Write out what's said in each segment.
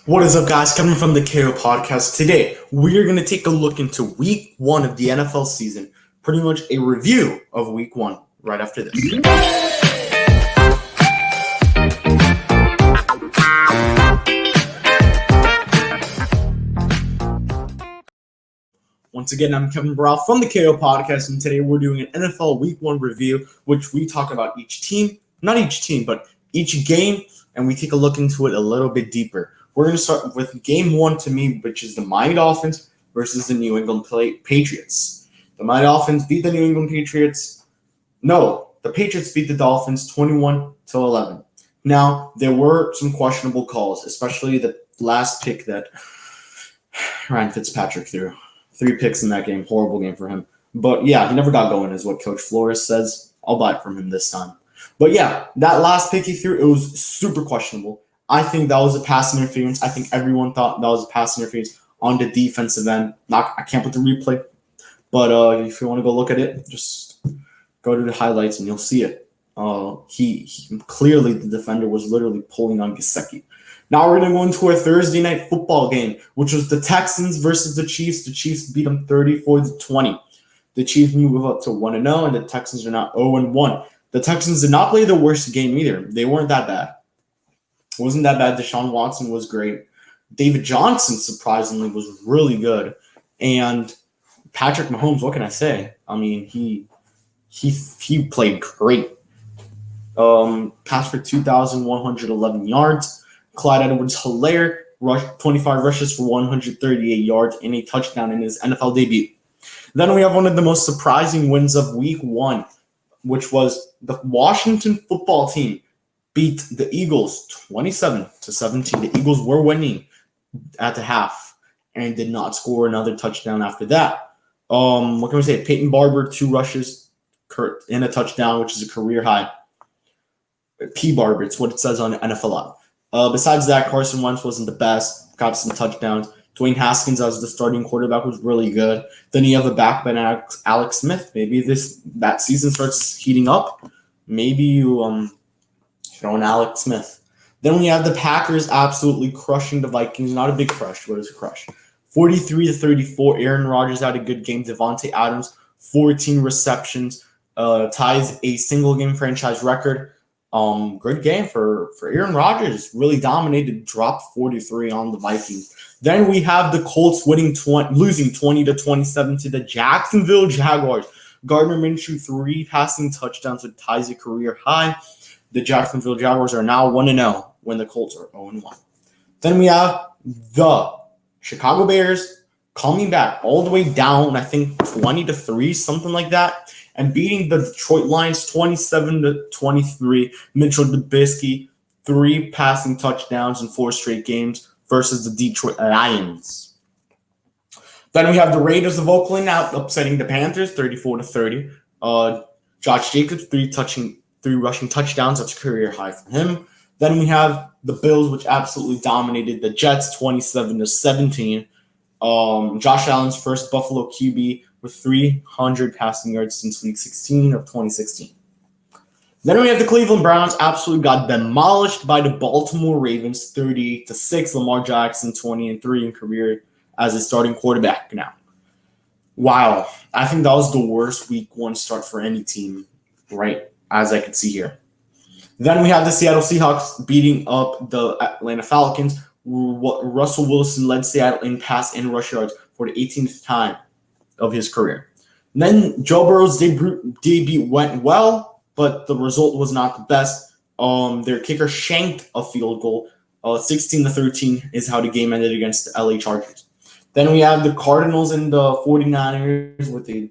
What is up, guys? Coming from the KO podcast. Today, we are going to take a look into week one of the NFL season. Pretty much a review of week one right after this. Once again, I'm Kevin Burrell from the KO podcast, and today we're doing an NFL week one review, which we talk about not each team, but each game, and we take a look into it a little bit deeper. We're going to start with game one to me, which is the Miami Dolphins versus the New England Patriots. The Miami Dolphins beat the New England Patriots. No, the Patriots beat the Dolphins 21-11. Now, there were some questionable calls, especially the last pick that Ryan Fitzpatrick threw. 3 picks in that game. Horrible game for him. But yeah, he never got going, is what Coach Flores says. I'll buy it from him this time. But yeah, that last pick he threw, it was super questionable. I think that was a pass interference. I think everyone thought that was a pass interference on the defensive end. I can't put the replay, but if you want to go look at it, just go to the highlights and you'll see it. He clearly, the defender was literally pulling on Gesicki. Now we're going to go into a Thursday night football game, which was the Texans versus the Chiefs. The Chiefs beat them 34-20. The Chiefs move up to 1-0, and the Texans are now 0-1. The Texans did not play the worst game either. They weren't that bad. It wasn't that bad. Deshaun Watson was great. David Johnson, surprisingly, was really good. And Patrick Mahomes, what can I say? I mean, he played great. Passed for 2,111 yards. Clyde Edwards-Helaire rushed 25 rushes for 138 yards and a touchdown in his NFL debut. Then we have one of the most surprising wins of week one, which was the Washington football team beat the Eagles 27-17. The Eagles were winning at the half and did not score another touchdown after that. What can we say? Peyton Barber, 2 rushes and a touchdown, which is a career high. P. Barber, it's what it says on NFL App. Besides that, Carson Wentz wasn't the best. Got some touchdowns. Dwayne Haskins as the starting quarterback was really good. Then you have a backman, Alex Smith. Maybe that season starts heating up. Maybe you throw in Alex Smith. Then we have the Packers absolutely crushing the Vikings. Not a big crush. What is a crush? 43-34. Aaron Rodgers had a good game. Devontae Adams, 14 receptions. Ties a single-game franchise record. Good game for Aaron Rodgers. Really dominated, dropped 43 on the Vikings. Then we have the Colts losing 20-27 to the Jacksonville Jaguars. Gardner Minshew, 3 passing touchdowns with ties a career high. The Jacksonville Jaguars are now 1-0 when the Colts are 0-1. Then we have the Chicago Bears coming back all the way down, I think 20-3, something like that, and beating the Detroit Lions 27-23. Mitchell Trubisky, 3 passing touchdowns in 4 straight games versus the Detroit Lions. Then we have the Raiders of Oakland out upsetting the Panthers 34-30. Josh Jacobs, 3 rushing touchdowns. That's a career high for him. Then we have the Bills, which absolutely dominated the Jets 27-17. Josh Allen's first Buffalo QB with 300 passing yards since week 16 of 2016. Then we have the Cleveland Browns absolutely got demolished by the Baltimore Ravens 38-6. Lamar Jackson 20-3 in career as a starting quarterback now. Wow. I think that was the worst week one start for any team, right? As I could see here. Then we have the Seattle Seahawks beating up the Atlanta Falcons. Russell Wilson led Seattle in pass and rush yards for the 18th time of his career. And then Joe Burrow's debut went well, but the result was not the best. Their kicker shanked a field goal. 16-13 is how the game ended against the LA Chargers. Then we have the Cardinals and the 49ers with a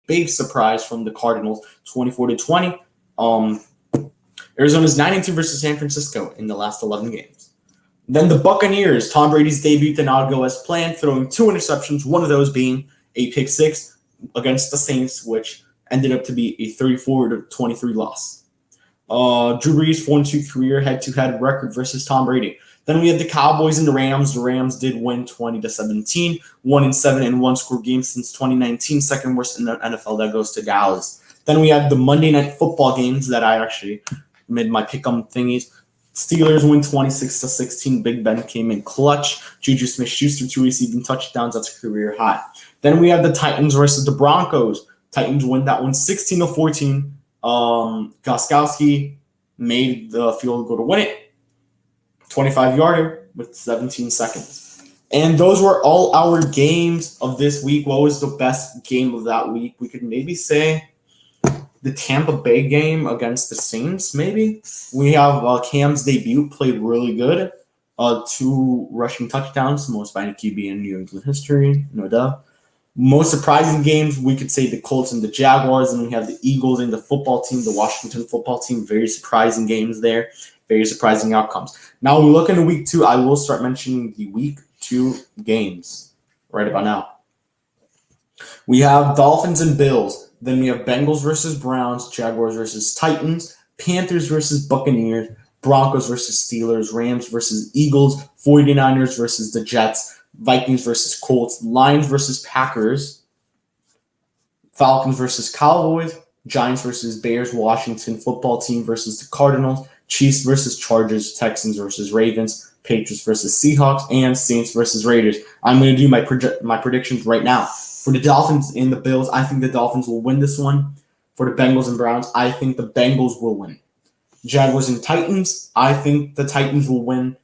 big surprise from the Cardinals, 24-20. Arizona's 9-2 versus San Francisco in the last 11 games. Then the Buccaneers, Tom Brady's debut did not go as planned, throwing 2 interceptions, one of those being a pick 6 against the Saints, which ended up to be a 34-23 loss. Drew Brees' 4-2 career head-to-head record versus Tom Brady. Then we had the Cowboys and the Rams. The Rams did win 20-17, 1-7 in one-score game since 2019, second worst in the NFL. That goes to Dallas. Then we have the Monday Night Football games that I actually made my pick-em thingies. Steelers win 26-16. Big Ben came in clutch. Juju Smith-Schuster 2 receiving touchdowns. That's a career high. Then we have the Titans versus the Broncos. Titans win that one 16-14. Gostkowski made the field goal to win it. 25-yarder with 17 seconds. And those were all our games of this week. What was the best game of that week? We could maybe say the Tampa Bay game against the Saints, maybe. We have Cam's debut, played really good. 2 rushing touchdowns, most by any QB in New England history, no doubt. Most surprising games, we could say the Colts and the Jaguars, and we have the Eagles and the football team, the Washington football team. Very surprising games there, very surprising outcomes. Now we look into week 2. I will start mentioning the week 2 games right about now. We have Dolphins and Bills. Then we have Bengals versus Browns, Jaguars versus Titans, Panthers versus Buccaneers, Broncos versus Steelers, Rams versus Eagles, 49ers versus the Jets, Vikings versus Colts, Lions versus Packers, Falcons versus Cowboys, Giants versus Bears, Washington football team versus the Cardinals, Chiefs versus Chargers, Texans versus Ravens, Patriots versus Seahawks, and Saints versus Raiders. I'm going to do my predictions right now. For the Dolphins and the Bills, I think the Dolphins will win this one. For the Bengals and Browns, I think the Bengals will win. Jaguars and Titans, I think the Titans will win.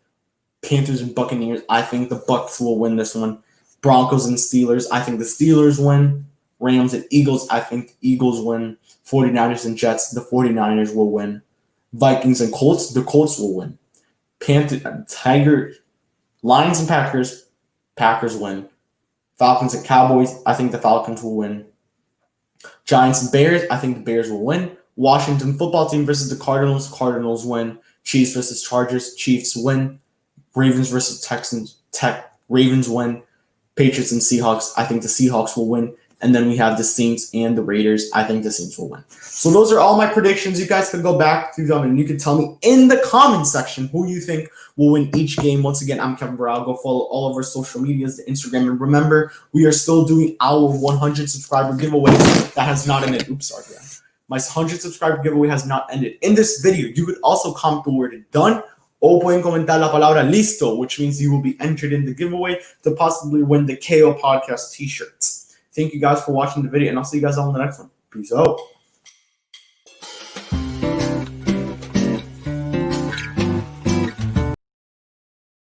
Panthers and Buccaneers, I think the Bucs will win this one. Broncos and Steelers, I think the Steelers win. Rams and Eagles, I think the Eagles win. 49ers and Jets, the 49ers will win. Vikings and Colts, the Colts will win. Lions and Packers win. Falcons and Cowboys, I think the Falcons will win. Giants and Bears, I think the Bears will win. Washington football team versus the Cardinals win. Chiefs versus Chargers, Chiefs win. Ravens versus Texans, Ravens win. Patriots and Seahawks, I think the Seahawks will win. And then we have the Saints and the Raiders. I think the Saints will win. So those are all my predictions. You guys can go back through them and you can tell me in the comment section who you think will win each game. Once again, I'm Kevin Burrell. Go follow all of our social medias, the Instagram. And remember, we are still doing our 100 subscriber giveaway that has not ended. Oops, sorry for that. My 100 subscriber giveaway has not ended. In this video, you could also comment the word done o pueden comentar la palabra listo, which means you will be entered in the giveaway to possibly win the KO Podcast t-shirts. Thank you guys for watching the video, and I'll see you guys all in the next one. Peace out.